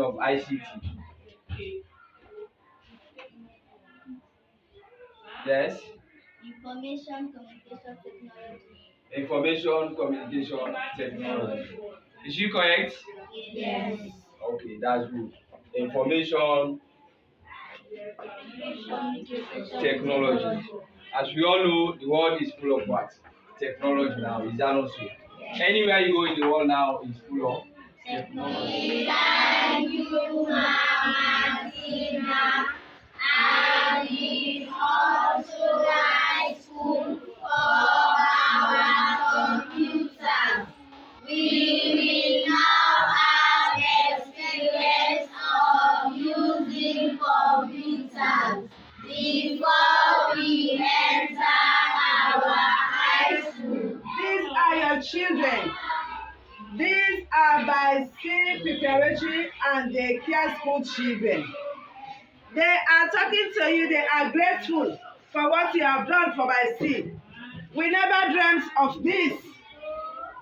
of ICT? Yes. Information communication technology. Information communication technology. Is she correct? Yes. Okay, that's good. Information technology. As we all know, the world is full of what? Technology now. Is that not so? Anywhere you go in the world now is full of technology. Thank you, Mama Tina. And it's also high school for our computers. We will now have experience of using computers before we enter our high school. These are your children. These are Byseee preparatory and daycare school children. They are talking to you. They are grateful for what you have done for Byseee. We never dreamt of this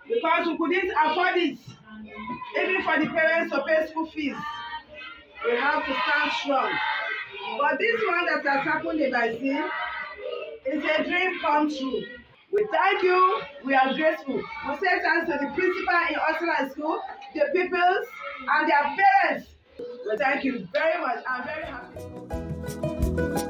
because we couldn't afford it. Even for the parents to pay school fees, we have to stand strong. But this one that has happened in Byseee is a dream come true. We thank you. We are grateful. We say thanks to the principal in Osland School, the pupils, and their parents. We thank you very much. I'm very happy.